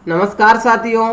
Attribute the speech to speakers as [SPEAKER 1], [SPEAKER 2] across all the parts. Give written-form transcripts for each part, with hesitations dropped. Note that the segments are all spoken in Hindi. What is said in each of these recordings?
[SPEAKER 1] नमस्कार साथियों,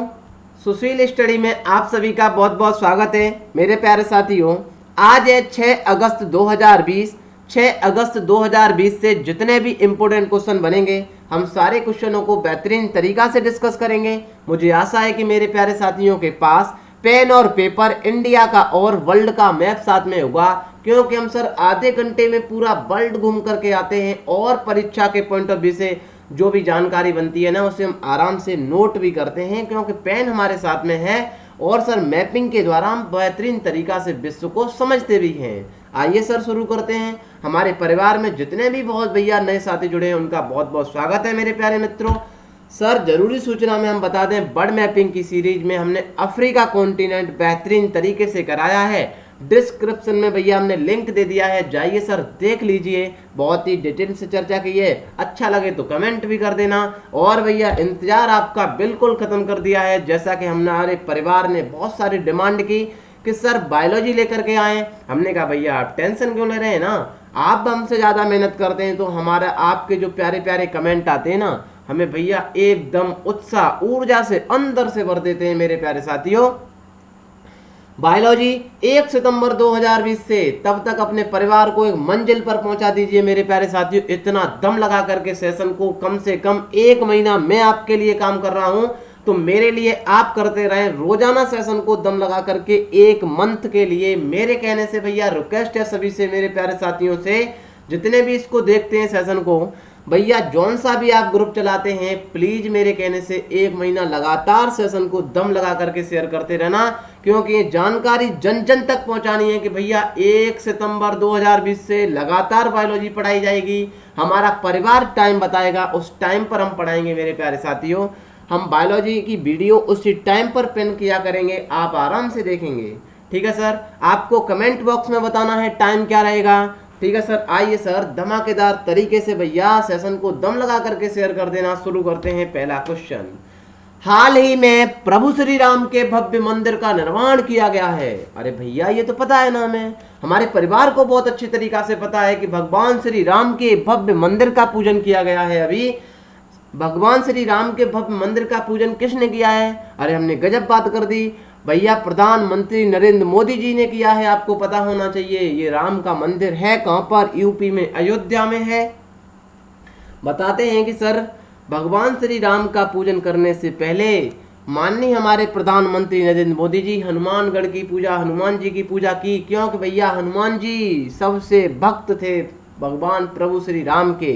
[SPEAKER 1] सुशील स्टडी में आप सभी का बहुत बहुत स्वागत है। मेरे प्यारे साथियों, आज है 6 अगस्त 2020। 6 अगस्त 2020 से जितने भी इम्पोर्टेंट क्वेश्चन बनेंगे हम सारे क्वेश्चनों को बेहतरीन तरीका से डिस्कस करेंगे। मुझे आशा है कि मेरे प्यारे साथियों के पास पेन और पेपर, इंडिया का और वर्ल्ड का मैप साथ में होगा, क्योंकि हम सर आधे घंटे में पूरा वर्ल्ड घूम करके आते हैं और परीक्षा के पॉइंट ऑफ व्यू से जो भी जानकारी बनती है ना उसे हम आराम से नोट भी करते हैं, क्योंकि पेन हमारे साथ में है और सर मैपिंग के द्वारा हम बेहतरीन तरीका से विश्व को समझते भी हैं। आइए सर शुरू करते हैं। हमारे परिवार में जितने भी बहुत भैया नए साथी जुड़े हैं उनका बहुत बहुत स्वागत है मेरे प्यारे मित्रों। सर जरूरी सूचना में हम बता दें, बर्ड मैपिंग की सीरीज में हमने अफ्रीका कॉन्टिनेंट बेहतरीन तरीके से कराया है। डिस्क्रिप्शन में भैया हमने लिंक दे दिया है, जाइए सर देख लीजिए। बहुत ही डिटेल से चर्चा की है, अच्छा लगे तो कमेंट भी कर देना। और भैया इंतजार आपका बिल्कुल खत्म कर दिया है, जैसा कि हमारे परिवार ने बहुत सारी डिमांड की कि सर बायोलॉजी लेकर के आए। हमने कहा भैया आप टेंशन क्यों ले रहे हैं ना, आप हमसे ज़्यादा मेहनत करते हैं तो हमारा आपके जो प्यारे प्यारे कमेंट आते हैं ना हमें भैया एकदम उत्साह ऊर्जा से अंदर से भर देते हैं मेरे प्यारे साथियों। बायोलॉजी 1 सितंबर 2020 से तब तक अपने परिवार को एक मंजिल पर पहुंचा दीजिए मेरे प्यारे साथियों। इतना दम लगा करके सेशन को कम से कम 1 महीना मैं आपके लिए काम कर रहा हूं, तो मेरे लिए आप करते रहें रोजाना सेशन को दम लगा करके 1 मंथ के लिए। मेरे कहने से भैया रिक्वेस्ट है सभी से, मेरे प्यारे साथियों से, जितने भी इसको देखते हैं सेशन को, भैया जौन सा भी आप ग्रुप चलाते हैं प्लीज मेरे कहने से 1 महीना लगातार सेशन को दम लगा करके शेयर करते रहना, क्योंकि ये जानकारी जन जन तक पहुंचानी है कि भैया 1 सितंबर 2020 से लगातार बायोलॉजी पढ़ाई जाएगी। हमारा परिवार टाइम बताएगा, उस टाइम पर हम पढ़ाएंगे मेरे प्यारे साथियों। हम बायोलॉजी की वीडियो उसी टाइम पर पिन किया करेंगे, आप आराम से देखेंगे। ठीक है सर, आपको कमेंट बॉक्स में बताना है टाइम क्या रहेगा। ठीक है सर, आइए सर धमाकेदार तरीके से भैया सेशन को दम लगा करके शेयर कर देना। शुरू करते हैं पहला क्वेश्चन। हाल ही में प्रभु श्री राम के भव्य मंदिर का निर्माण किया गया है। अरे भैया ये तो पता है ना, हमें हमारे परिवार को बहुत अच्छी तरीका से पता है कि भगवान श्री राम के भव्य मंदिर का पूजन किया गया है। अभी भगवान श्री राम के भव्य मंदिर का पूजन किसने किया है? अरे हमने गजब बात कर दी भैया, प्रधानमंत्री नरेंद्र मोदी जी ने किया है। आपको पता होना चाहिए ये राम का मंदिर है कहां पर? यूपी में अयोध्या में है। बताते हैं कि सर भगवान श्री राम का पूजन करने से पहले माननीय हमारे प्रधानमंत्री नरेंद्र मोदी जी हनुमानगढ़ की पूजा, हनुमान जी की पूजा की, क्योंकि भैया हनुमान जी सबसे भक्त थे भगवान प्रभु श्री राम के।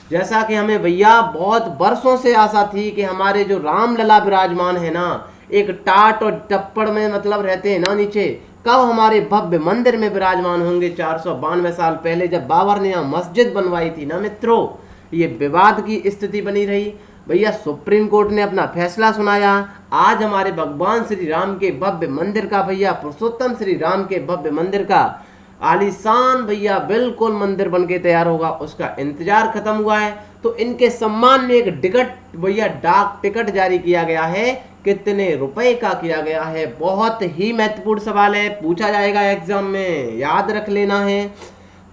[SPEAKER 1] जैसा कि हमें भैया बहुत वर्षों से आशा थी कि हमारे जो रामलला विराजमान है ना, एक टाट और टप्पड़ में मतलब रहते हैं ना नीचे, कब हमारे भव्य मंदिर में विराजमान होंगे। 492 साल पहले जब बाबर ने यहाँ मस्जिद बनवाई थी ना मित्रों, ये विवाद की स्थिति बनी रही। भैया सुप्रीम कोर्ट ने अपना फैसला सुनाया। आज हमारे भगवान श्री राम के भव्य मंदिर का, भैया पुरुषोत्तम श्री राम के भव्य मंदिर का आलीशान भैया बिल्कुल मंदिर बनके तैयार होगा, उसका इंतजार खत्म हुआ है। तो इनके सम्मान में एक टिकट भैया डाक टिकट जारी किया गया है। कितने रुपए का किया गया है? बहुत ही महत्वपूर्ण सवाल है, पूछा जाएगा एग्जाम में, याद रख लेना है।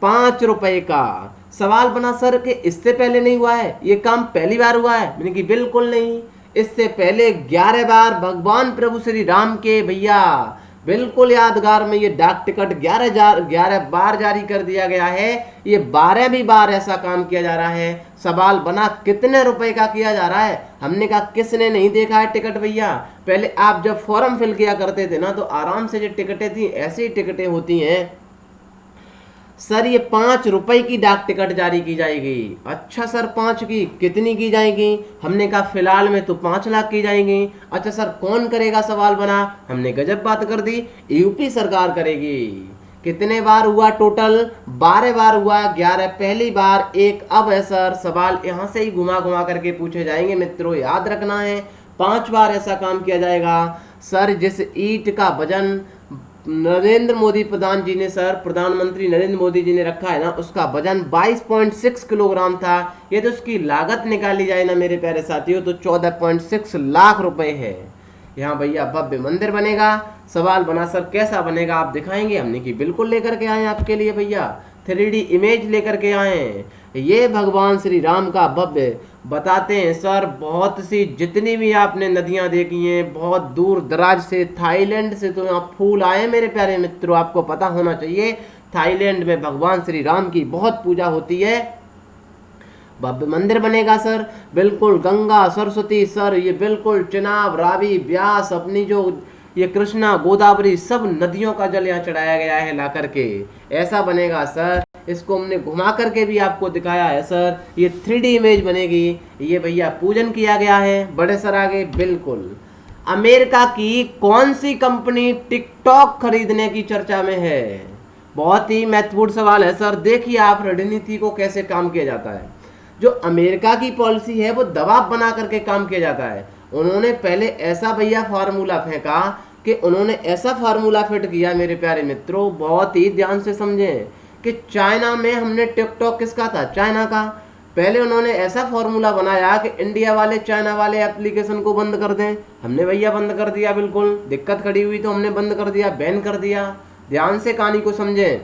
[SPEAKER 1] 5 रुपए का सवाल बना सर कि इससे पहले नहीं हुआ है, ये काम पहली बार हुआ है? मैंने कि बिल्कुल नहीं, इससे पहले 11 बार भगवान प्रभु श्री राम के भैया बिल्कुल यादगार में ये डाक टिकट 11 बार जारी कर दिया गया है। ये 12वीं बार ऐसा काम किया जा रहा है। सवाल बना कितने रुपए का किया जा रहा है? हमने कहा किसने नहीं देखा है टिकट भैया? पहले आप जब फॉर्म फिल किया करते थे ना तो आराम से जो टिकटें थी ऐसी ही टिकटें होती हैं। सर ये 5 रुपए की डाक टिकट जारी की जाएगी। अच्छा सर 5 की कितनी की जाएगी? हमने कहा फिलहाल में तो 5 लाख की जाएंगी। अच्छा सर कौन करेगा? सवाल बना, हमने गजब बात कर दी, यूपी सरकार करेगी। कितने बार हुआ टोटल? 12 बार हुआ। 11 पहली बार, 1 अब है सर। सवाल यहाँ से ही घुमा घुमा करके पूछे जाएंगे मित्रों, याद रखना है। 5 बार ऐसा काम किया जाएगा। सर जिस ईंट का वजन नरेंद्र मोदी प्रधानमंत्री नरेंद्र मोदी जी ने रखा है ना, उसका वजन 22.6 किलोग्राम था। ये तो उसकी लागत निकाली जाए ना मेरे प्यारे साथियों तो 14.6 लाख रुपए है। यहाँ भैया भव्य मंदिर बनेगा। सवाल बना सर कैसा बनेगा, आप दिखाएंगे? हमने कि बिल्कुल लेकर के आए आपके लिए भैया। 3D इमेज लेकर के आए हैं। ये भगवान श्री राम का भव्य बताते हैं सर। बहुत सी जितनी भी आपने नदियां देखी हैं, बहुत दूर दराज से, थाईलैंड से तो यहाँ फूल आए मेरे प्यारे मित्रों। आपको पता होना चाहिए थाईलैंड में भगवान श्री राम की बहुत पूजा होती है। भव्य मंदिर बनेगा सर, बिल्कुल गंगा सरस्वती सर, ये बिल्कुल चिनाब रावी ब्यास अपनी जो ये कृष्णा गोदावरी सब नदियों का जल यहाँ चढ़ाया गया है ला करके, ऐसा बनेगा सर। इसको हमने घुमा करके भी आपको दिखाया है सर। ये 3D इमेज बनेगी। ये भैया पूजन किया गया है। बड़े सर आगे बिल्कुल अमेरिका की कौन सी कंपनी टिकटॉक खरीदने की चर्चा में है? बहुत ही महत्वपूर्ण सवाल है सर। देखिए आप रणनीति को कैसे काम किया जाता है। जो अमेरिका की पॉलिसी है वो दबाव बना करके काम किया जाता है। उन्होंने पहले ऐसा भैया फार्मूला फेंका कि उन्होंने ऐसा फार्मूला फिट किया मेरे प्यारे मित्रों, बहुत ही ध्यान से समझें कि चाइना में हमने टिकटॉक किसका था? चाइना का। पहले उन्होंने ऐसा फार्मूला बनाया कि इंडिया वाले चाइना वाले एप्लीकेशन को बंद कर दें। हमने भैया बंद कर दिया, बिल्कुल दिक्कत खड़ी हुई तो हमने बंद कर दिया, बैन कर दिया। ध्यान से कहानी को समझें।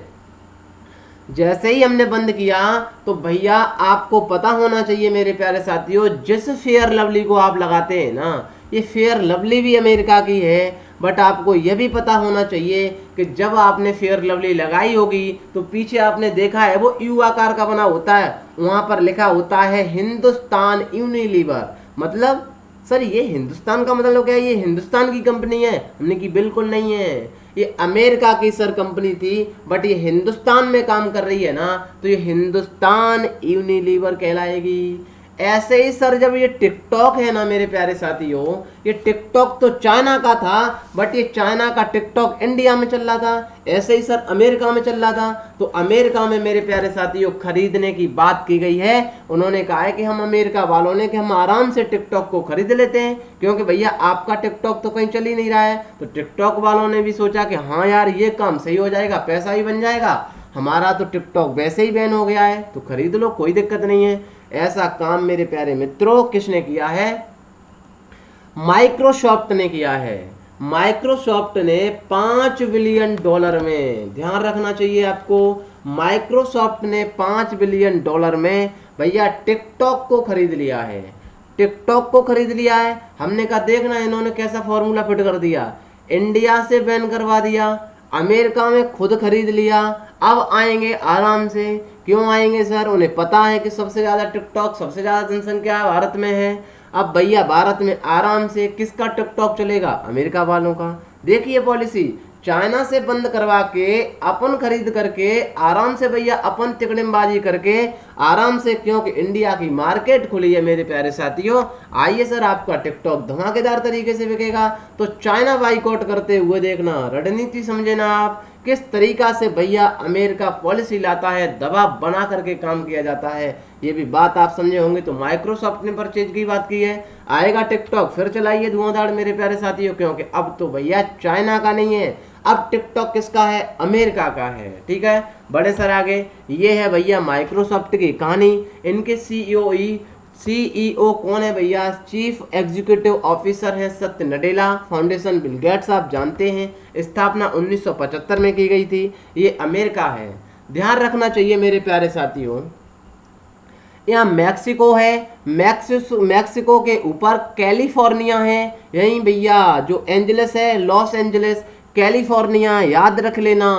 [SPEAKER 1] जैसे ही हमने बंद किया तो भैया आपको पता होना चाहिए मेरे प्यारे साथियों, जिस फेयर लवली को आप लगाते हैं ना, ये फेयर लवली भी अमेरिका की है। बट आपको यह भी पता होना चाहिए कि जब आपने फेयर लवली लगाई होगी तो पीछे आपने देखा है वो यू आकार का बना होता है, वहाँ पर लिखा होता है हिंदुस्तान यूनिलीवर। मतलब सर ये हिंदुस्तान का मतलब क्या है? ये हिंदुस्तान की कंपनी है? हमने की बिल्कुल नहीं है, ये अमेरिका की सर कंपनी थी, बट ये हिंदुस्तान में काम कर रही है ना, तो ये हिंदुस्तान यूनिलीवर कहलाएगी। ऐसे ही सर जब ये टिकटॉक है ना मेरे प्यारे साथियों, ये टिकटॉक तो चाइना का था, बट ये चाइना का टिकटॉक इंडिया में चल रहा था। ऐसे ही सर अमेरिका में चल रहा था, तो अमेरिका में मेरे प्यारे साथियों खरीदने की बात की गई है। उन्होंने कहा है कि हम अमेरिका वालों ने कि हम आराम से टिकटॉक को खरीद लेते हैं, क्योंकि भैया आपका टिकटॉक तो कहीं चल ही नहीं रहा है। तो टिकटॉक वालों ने भी सोचा कि हाँ यार ये काम सही हो जाएगा, पैसा ही बन जाएगा, हमारा तो टिकटॉक वैसे ही बैन हो गया है तो खरीद लो, कोई दिक्कत नहीं है। ऐसा काम मेरे प्यारे मित्रों किसने किया है? माइक्रोसॉफ्ट ने किया है। माइक्रोसॉफ्ट ने $5 बिलियन में, ध्यान रखना चाहिए आपको, माइक्रोसॉफ्ट ने $5 बिलियन में भैया टिकटॉक को खरीद लिया है। टिकटॉक को खरीद लिया है। हमने कहा देखना इन्होंने कैसा फॉर्मूला फिट कर दिया, इंडिया से बैन करवा दिया, अमेरिका में खुद खरीद लिया, अब आएंगे आराम से। क्यों आएंगे सर? उन्हें पता है कि सबसे ज़्यादा टिकटॉक, सबसे ज़्यादा जनसंख्या भारत में है। अब भैया भारत में आराम से किसका टिकटॉक चलेगा? अमेरिका वालों का। देखिए पॉलिसी, चाइना से बंद करवा के अपन खरीद करके आराम से भैया अपन तिकड़मबाजी करके आराम से, क्योंकि इंडिया की मार्केट खुली है मेरे प्यारे साथियों। आइए सर आपका टिकटॉक धमाकेदार तरीके से बिकेगा। तो चाइना बाइकआउट करते हुए देखना, रणनीति समझे ना आप, किस तरीका से भैया अमेरिका पॉलिसी लाता है, दबाव बना करके काम किया जाता है। ये भी बात आप समझे होंगे। तो माइक्रोसॉफ्ट ने परचेज की बात की है, आएगा टिकटॉक, फिर चलाइए धुआंधार मेरे प्यारे साथियों, क्योंकि अब तो भैया चाइना का नहीं है, अब टिकटॉक किसका है? अमेरिका का है। ठीक है, बड़े सर आगे। ये है भैया माइक्रोसॉफ्ट की कहानी। इनके सीईओ कौन है भैया? चीफ एग्जीक्यूटिव ऑफिसर है सत्य नडेला। फाउंडेशन बिल गेट्स आप जानते हैं, स्थापना 1975 में की गई थी। ये अमेरिका है। ध्यान रखना चाहिए मेरे प्यारे साथियों, यहाँ मैक्सिको है, मैक्सिको के ऊपर कैलिफोर्निया है, यहीं भैया जो एंजलिस है, लॉस एंजलिस, कैलिफोर्निया, याद रख लेना।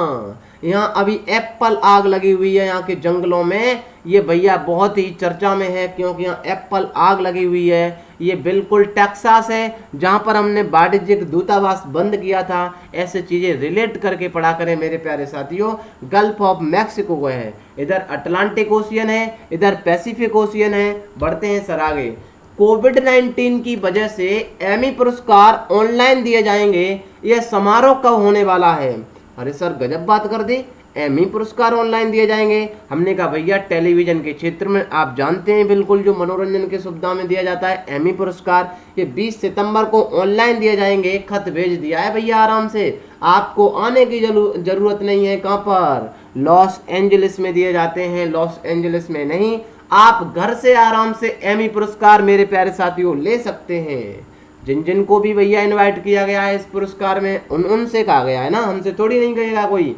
[SPEAKER 1] यहाँ अभी एप्पल आग लगी हुई है यहाँ के जंगलों में, ये भैया बहुत ही चर्चा में है क्योंकि यहाँ एप्पल आग लगी हुई है। ये बिल्कुल टेक्सास है जहाँ पर हमने वाणिज्यिक दूतावास बंद किया था। ऐसे चीज़ें रिलेट करके पढ़ा करें मेरे प्यारे साथियों। गल्फ ऑफ मैक्सिको को है, इधर अटलांटिक ओशियन है, इधर पैसिफिक ओशियन है। बढ़ते हैं सर आगे। कोविड-19 की वजह से एमी पुरस्कार ऑनलाइन दिए जाएंगे, यह समारोह कब होने वाला है? अरे सर गजब बात कर दी, एमी पुरस्कार ऑनलाइन दिए जाएंगे। हमने कहा भैया टेलीविजन के क्षेत्र में आप जानते हैं बिल्कुल जो मनोरंजन की सुविधा में दिया जाता है एमी पुरस्कार, ये 20 सितंबर को ऑनलाइन दिए जाएंगे। खत भेज दिया है भैया आराम से, आपको आने की जरूरत नहीं है। कहाँ पर? लॉस एंजलिस में दिए जाते हैं, लॉस एंजलिस में नहीं, आप घर से आराम से एमी पुरस्कार मेरे प्यारे साथियों ले सकते हैं। जिन जिन को भी भैया इनवाइट किया गया है इस पुरस्कार में, उनसे कहा गया है ना, हमसे थोड़ी नहीं कहेगा कोई।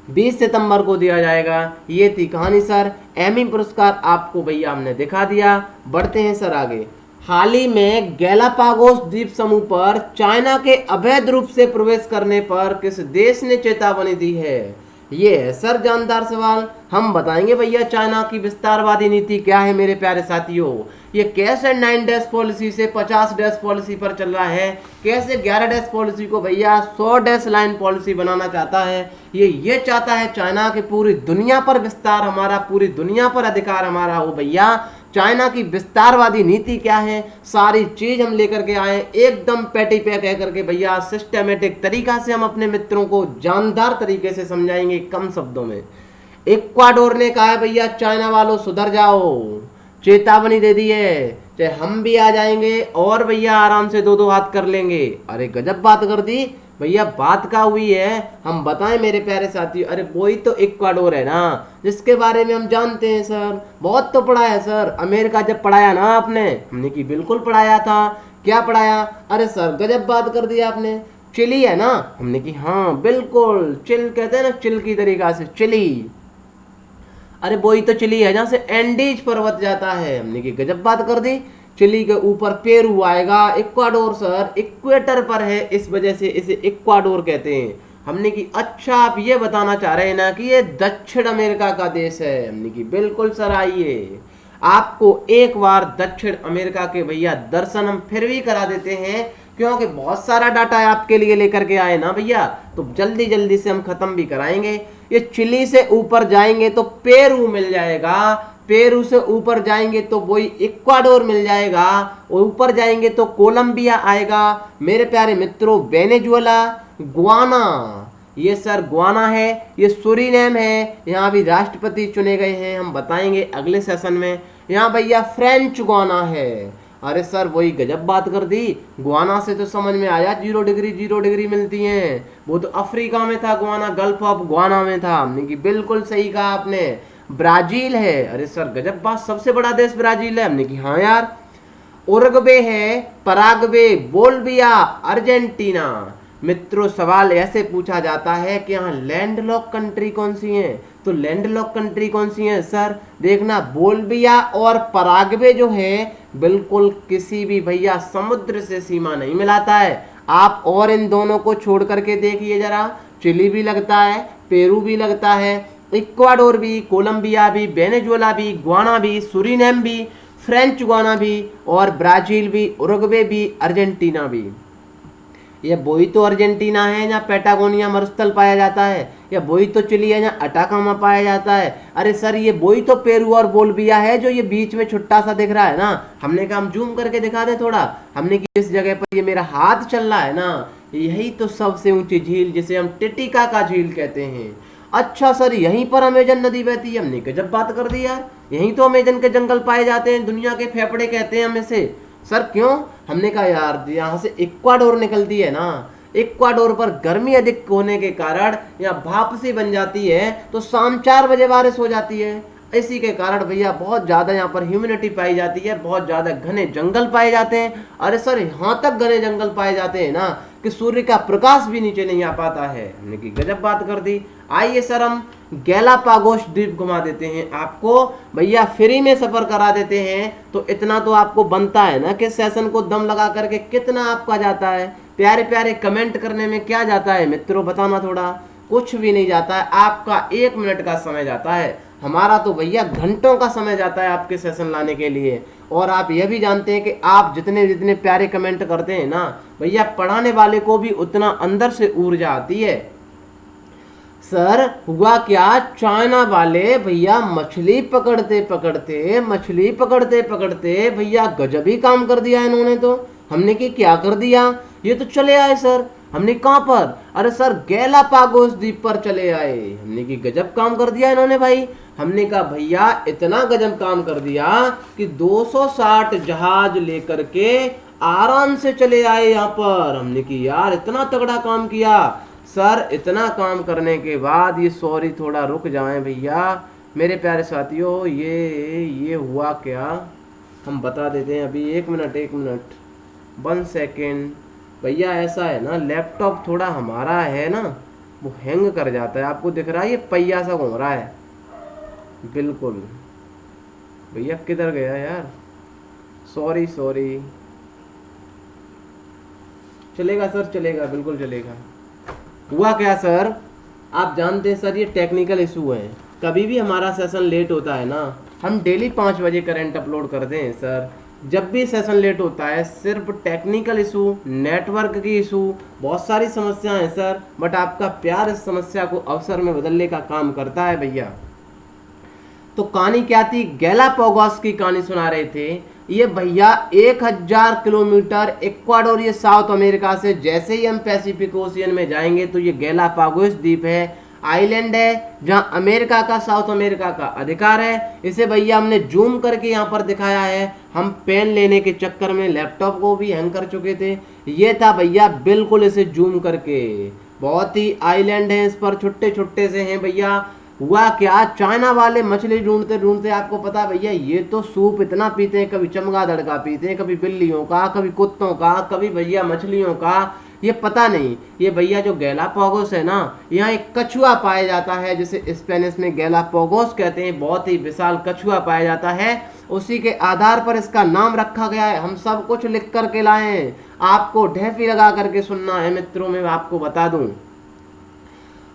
[SPEAKER 1] 20 सितंबर को दिया जाएगा। ये थी कहानी सर। एमी पुरस्कार आपको भैया हमने दिखा दिया। बढ़ते हैं सर आगे। हाल ही में गैलापागोस द्वीप समूह पर चाइना के अवैध रूप से प्रवेश करने पर किस देश ने चेतावनी दी है? ये है सर जानदार सवाल। हम बताएंगे भैया चाइना की विस्तारवादी नीति क्या है मेरे प्यारे साथियों। ये कैसे 9 डैश पॉलिसी से 50 डैश पॉलिसी पर चल रहा है, कैसे 11 डैश पॉलिसी को भैया 100 डैश लाइन पॉलिसी बनाना चाहता है। ये चाहता है चाइना की पूरी दुनिया पर विस्तार हमारा, पूरी दुनिया पर अधिकार हमारा हो भैया। चाइना की विस्तारवादी नीति क्या है, सारी चीज हम लेकर के आए एकदम पैटी पे कह करके भैया। सिस्टमेटिक तरीका से हम अपने मित्रों को जानदार तरीके से समझाएंगे कम शब्दों में। इक्वाडोर ने कहा है भैया चाइना वालों सुधर जाओ, चेतावनी दे दी है, चाहे हम भी आ जाएंगे और भैया आराम से 2-2 हाथ कर लेंगे। अरे गजब बात कर दी भैया। बात क्या हुई है हम बताएं मेरे प्यारे साथियों। अरे वही तो इक्वाडोर है ना, जिसके बारे में हम जानते हैं सर, बहुत तो पढ़ा है सर। अमेरिका जब पढ़ाया ना आपने, हमने की बिल्कुल पढ़ाया था। क्या पढ़ाया? अरे सर गजब बात कर दी आपने। चिली है ना, हमने की हाँ बिल्कुल, चिल कहते हैं ना, चिल की तरीका से चिली। अरे वही तो चिली है जहाँ से एंडीज पर्वत जाता है। हमने की गजब बात कर दी। चिली के ऊपर पेरू आएगा। इक्वाडोर सर इक्वेटर पर है, इस वजह से इसे इक्वाडोर कहते हैं। हमने की अच्छा आप ये बताना चाह रहे हैं ना कि ये दक्षिण अमेरिका का देश है। हमने की बिल्कुल सर। आइए आपको एक बार दक्षिण अमेरिका के भैया दर्शन हम फिर भी करा देते हैं, क्योंकि बहुत सारा डाटा आपके लिए लेकर के आए ना भैया, तो जल्दी जल्दी से हम खत्म भी कराएंगे। ये चिली से ऊपर जाएंगे तो पेरू मिल जाएगा, पेरू से ऊपर जाएंगे तो वही इक्वाडोर मिल जाएगा, और ऊपर जाएंगे तो कोलंबिया आएगा। मेरे प्यारे मित्रों वेनेजुएला, गुआना, ये सर गुआना है, ये सूरीनेम है, यहाँ भी राष्ट्रपति चुने गए हैं, हम बताएंगे अगले सेशन में। यहाँ भैया फ्रेंच गुआना है। अरे सर वही गजब बात कर दी। गुआना से तो समझ में आया 0 डिग्री मिलती हैं। वो तो अफ्रीका में था गुआना, गल्फ ऑफ गुआना में था। हमने की बिल्कुल सही कहा आपने। ब्राजील है। अरे सर गजब बात, सबसे बड़ा देश ब्राजील है। हमने की हाँ यार। उरुग्वे है, पराग्वे, बोल्विया, अर्जेंटीना। मित्रों सवाल ऐसे पूछा जाता है कि यहाँ लैंडलॉक कंट्री कौन सी है, तो लैंडलॉक कंट्री कौन सी है सर? देखना बोल्विया और पराग्वे जो है बिल्कुल किसी भी भैया समुद्र से सीमा नहीं मिलाता है। आप और इन दोनों को छोड़ करके देखिए जरा, चिली भी लगता है, पेरू भी लगता है, इक्वाडोर भी, कोलंबिया भी, वेनेजुएला भी, गुआना भी, सूरीनेम भी, फ्रेंच गुआना भी, और ब्राजील भी, उरुग्वे भी, अर्जेंटीना भी। ये वही तो अर्जेंटीना है जहाँ पैटागोनिया मरुस्थल पाया जाता है, या वही तो चिली है जहाँ अटाकामा पाया जाता है। अरे सर ये वही तो पेरू और बोल्विया है जो ये बीच में छोटा सा दिख रहा है ना। हमने कहा हम जूम करके दिखा दें थोड़ा। हमने कि इस जगह पर ये मेरा हाथ चल रहा है ना, यही तो सबसे ऊंची झील जिसे हम टिटिका का झील कहते हैं। अच्छा सर यहीं पर अमेजन नदी बहती है। हमने गजब बात कर दी यार। यहीं तो अमेजन के जंगल पाए जाते हैं, दुनिया के फेफड़े कहते हैं हम इसे। सर क्यों? हमने कहा यार यहाँ से इक्वाडोर निकलती है ना, इक्वाडोर पर गर्मी अधिक होने के कारण यहाँ भाप सी बन जाती है, तो शाम 4 बजे बारिश हो जाती है। इसी के कारण भैया बहुत ज़्यादा यहाँ पर ह्यूमिडिटी पाई जाती है, बहुत ज़्यादा घने जंगल पाए जाते हैं। अरे सर यहाँ तक घने जंगल पाए जाते हैं ना कि सूर्य का प्रकाश भी नीचे नहीं आ पाता है। हमने की गजब बात कर दी। आइए सर हम गैलापागोस द्वीप घुमा देते हैं आपको भैया, फ्री में सफर करा देते हैं। तो इतना तो आपको बनता है ना कि सेशन को दम लगा करके कितना आपका जाता है। प्यारे प्यारे कमेंट करने में क्या जाता है मित्रों, बताना थोड़ा। कुछ भी नहीं जाता है, आपका 1 मिनट का समय जाता है। हमारा तो भैया घंटों का समय जाता है आपके सेशन लाने के लिए। और आप यह भी जानते हैं कि आप जितने जितने प्यारे कमेंट करते हैं ना भैया, पढ़ाने वाले को भी उतना अंदर से ऊर्जा आती है। सर हुआ क्या, चाइना वाले भैया मछली पकड़ते पकड़ते भैया गजब ही काम कर दिया इन्होंने। तो हमने कि क्या कर दिया, ये तो चले आए सर। हमने कहाँ पर? अरे सर गैलापागोस द्वीप पर चले आए। हमने कि गजब काम कर दिया इन्होंने भाई। हमने कहा भैया इतना गजब काम कर दिया कि 260 जहाज लेकर के आराम से चले आए यहाँ पर। हमने कि यार इतना तगड़ा काम किया। सर इतना काम करने के बाद ये सॉरी थोड़ा रुक जाएं भैया मेरे प्यारे साथियों, ये हुआ क्या हम बता देते हैं अभी। 1 मिनट 1 सेकेंड भैया। ऐसा है ना, लैपटॉप थोड़ा हमारा है ना, वो हैंग कर जाता है। आपको दिख रहा है ये पहिया सा घूम रहा है, बिल्कुल। भैया किधर गया यार, सॉरी सॉरी। चलेगा सर, चलेगा, बिल्कुल चलेगा। हुआ क्या सर, आप जानते हैं सर ये टेक्निकल इशू है। कभी भी हमारा सेशन लेट होता है ना, हम डेली 5 बजे करंट अपलोड करते हैं सर। जब भी सेशन लेट होता है सिर्फ टेक्निकल इशू, नेटवर्क की इशू, बहुत सारी समस्याएं हैं सर। बट आपका प्यार इस समस्या को अवसर में बदलने का काम करता है भैया। तो कहानी क्या थी, गैलापागोस की कहानी सुना रहे थे। ये भैया 1000 किलोमीटर इक्वाडोरियल साउथ अमेरिका से जैसे ही हम पैसिफिक ओशियन में जाएंगे तो ये गैलापागोस द्वीप है, आइलैंड है, जहां अमेरिका का, साउथ अमेरिका का अधिकार है। इसे भैया हमने जूम करके यहाँ पर दिखाया है। हम पेन लेने के चक्कर में लैपटॉप को भी हैंग कर चुके थे। ये था भैया बिल्कुल इसे जूम करके, बहुत ही आइलैंड है, इस पर छुट्टे छुट्टे से हैं भैया। हुआ क्या, चाइना वाले मछली ढूंढते ढूंढते, आपको पता है भैया ये तो सूप इतना पीते हैं, कभी चमगादड़ का पीते हैं, कभी बिल्लियों का, कभी कुत्तों का, कभी भैया मछलियों का, ये पता नहीं। ये भैया जो गैलापागोस है ना, यहाँ एक कछुआ पाया जाता है, जिसे स्पेनिश में गैलापागोस कहते हैं। बहुत ही विशाल कछुआ पाया जाता है, उसी के आधार पर इसका नाम रखा गया है। हम सब कुछ लिख करके लाए हैं, आपको ढेफी लगा करके सुनना है मित्रों। मैं आपको बता दूं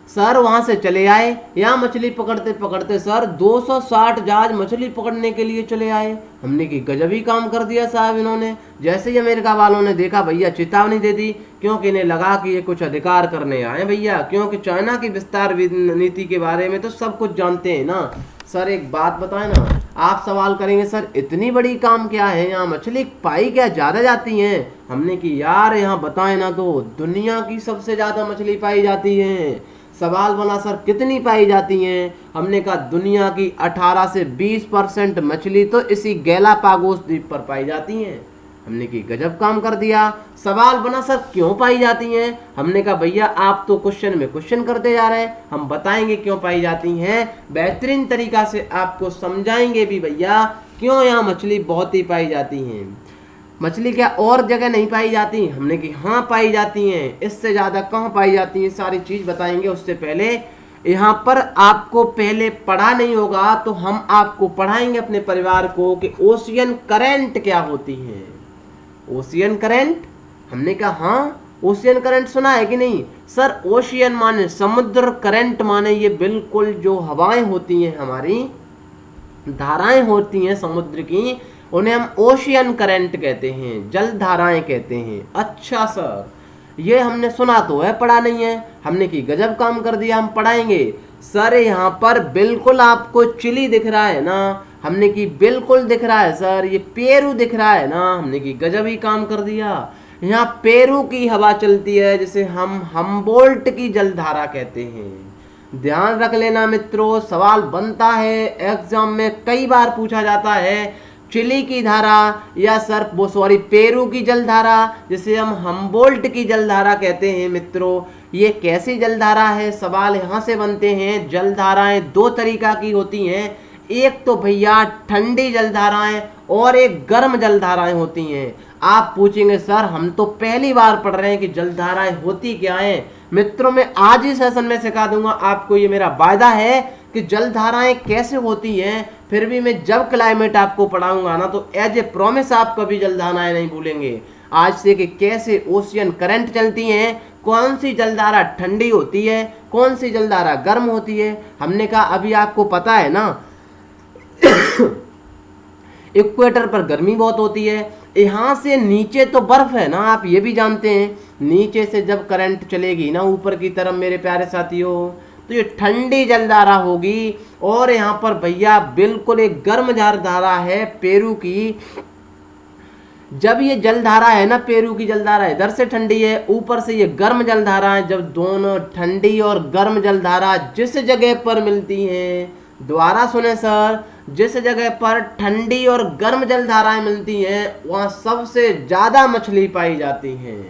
[SPEAKER 1] सर, वहां से चले आए, यहाँ मछली पकड़ते पकड़ते सर 260 जहाज मछली पकड़ने के लिए चले आए। हमने की गजब ही काम कर दिया साहब इन्होंने। जैसे ही अमेरिका वालों ने देखा भैया चेतावनी दे दी, क्योंकि इन्हें लगा कि ये कुछ अधिकार करने आए भैया, क्योंकि चाइना की विस्तार नीति के बारे में तो सब कुछ जानते हैं ना। सर एक बात बताएं ना, आप सवाल करेंगे सर इतनी बड़ी काम क्या है, यहाँ मछली पाई क्या ज़्यादा जाती हैं? हमने कि यार यहाँ बताएं ना, तो दुनिया की सबसे ज़्यादा मछली पाई जाती है। सवाल बना सर कितनी पाई जाती हैं? हमने कहा दुनिया की 18 से 20% मछली तो इसी गैलापागोस द्वीप पर पाई जाती हैं। हमने की गजब काम कर दिया। सवाल बना सर क्यों पाई जाती हैं? हमने कहा भैया आप तो क्वेश्चन में क्वेश्चन करते जा रहे हैं, हम बताएंगे क्यों पाई जाती हैं, बेहतरीन तरीका से आपको समझाएंगे भी भैया क्यों यहाँ मछली बहुत ही पाई जाती हैं। मछली क्या और जगह नहीं पाई जाती? हमने कि हाँ पाई जाती हैं, इससे ज़्यादा कहाँ पाई जाती हैं, सारी चीज़ बताएंगे। उससे पहले यहाँ पर आपको पहले पढ़ा नहीं होगा तो हम आपको पढ़ाएंगे अपने परिवार को कि ओशियन करंट क्या होती हैं। ओशियन करंट, हमने कहा हाँ ओशियन करंट सुना है कि नहीं सर? ओशियन माने समुद्र, करंट माने ये बिल्कुल जो हवाएं होती हैं, हमारी धाराएं होती हैं समुद्र की, उन्हें हम ओशियन करंट कहते हैं, जल धाराएं कहते हैं। अच्छा सर, ये हमने सुना तो है, पढ़ा नहीं है। हमने की गजब काम कर दिया, हम पढ़ाएंगे। सर यहाँ पर बिल्कुल आपको चिली दिख रहा है ना? हमने की बिल्कुल दिख रहा है सर। ये पेरू दिख रहा है ना? हमने की गजब ही काम कर दिया। यहाँ पेरू की हवा चलती है, जिसे हम हम्बोल्ट की जलधारा कहते हैं। ध्यान रख लेना मित्रों, सवाल बनता है एग्जाम में, कई बार पूछा जाता है चिली की धारा या सर वो सॉरी पेरू की जलधारा, जिसे हम हम्बोल्ट की जलधारा कहते हैं। मित्रों ये कैसी जलधारा है, सवाल यहाँ से बनते हैं। जलधाराएं दो तरीका की होती हैं, एक तो भैया ठंडी जलधाराएं और एक गर्म जलधाराएं होती हैं। आप पूछेंगे सर हम तो पहली बार पढ़ रहे हैं कि जलधाराएं होती क्या हैं। मित्रों मैं आज ही सेशन में सिखा दूंगा आपको, ये मेरा वायदा है कि जलधाराएं कैसे होती हैं। फिर भी मैं जब क्लाइमेट आपको पढ़ाऊंगा ना तो एज ए प्रॉमिस आप कभी जलधाराएं नहीं भूलेंगे आज से कि कैसे ओशियन करंट चलती हैं, कौन सी जलधारा ठंडी होती है, कौन सी जलधारा गर्म होती है। हमने कहा अभी आपको पता है ना इक्वेटर पर गर्मी बहुत होती है, यहाँ से नीचे तो बर्फ है ना, आप ये भी जानते हैं। नीचे से जब करंट चलेगी ना ऊपर की तरफ मेरे प्यारे साथियों, तो ये ठंडी जलधारा होगी। और यहाँ पर भैया बिल्कुल एक गर्म जलधारा है पेरू की। जब ये जलधारा है ना, पेरू की जलधारा इधर से ठंडी है, ऊपर से ये गर्म जलधारा है। जब दोनों ठंडी और गर्म जलधारा जिस जगह पर मिलती हैं, दोबारा सुने सर, जिस जगह पर ठंडी और गर्म जलधाराएं मिलती हैं वहाँ सबसे ज़्यादा मछली पाई जाती हैं।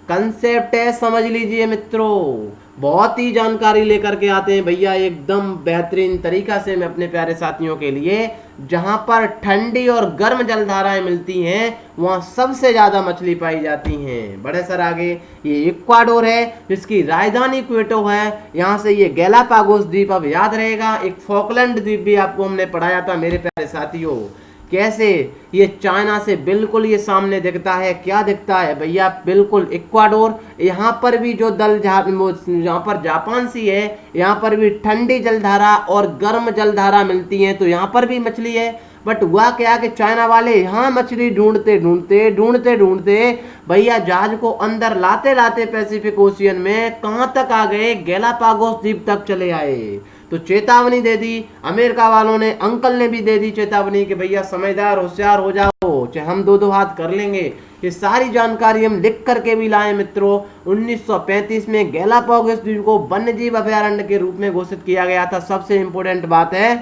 [SPEAKER 1] कंसेप्ट है, समझ लीजिए मित्रों। बहुत ही जानकारी लेकर के आते हैं भैया एकदम बेहतरीन तरीका से मैं अपने प्यारे साथियों के लिए। जहां पर ठंडी और गर्म जलधाराएं मिलती हैं वहां सबसे ज़्यादा मछली पाई जाती हैं। बड़े सर आगे ये इक्वाडोर है जिसकी राजधानी क्वेटो है। यहाँ से ये गैलापागोस द्वीप, अब याद रहेगा एक फॉकलैंड द्वीप भी आपको हमने पढ़ाया था मेरे प्यारे साथियों। कैसे ये चाइना से बिल्कुल ये सामने दिखता है, क्या दिखता है भैया, बिल्कुल इक्वाडोर। यहाँ पर भी जो यहाँ पर जापान सी है, यहाँ पर भी ठंडी जलधारा और गर्म जलधारा मिलती है, तो यहाँ पर भी मछली है। बट हुआ क्या कि चाइना वाले यहाँ मछली ढूंढते ढूंढते ढूंढते ढूंढते भैया जहाज को अंदर लाते लाते पैसिफिक ओशियन में कहाँ तक आ गए, गैलापागोस द्वीप तक चले आए। तो चेतावनी दे दी अमेरिका वालों ने, अंकल ने भी दे दी चेतावनी कि भैया समझदार होशियार हो जाओ, चाहे हम दो हाथ कर लेंगे। ये सारी जानकारी हम लिख करके भी लाए मित्रों। 1935 में गैलापागोस द्वीप को वन्यजीव अभयारण्य के रूप में घोषित किया गया था। सबसे इंपॉर्टेंट बात है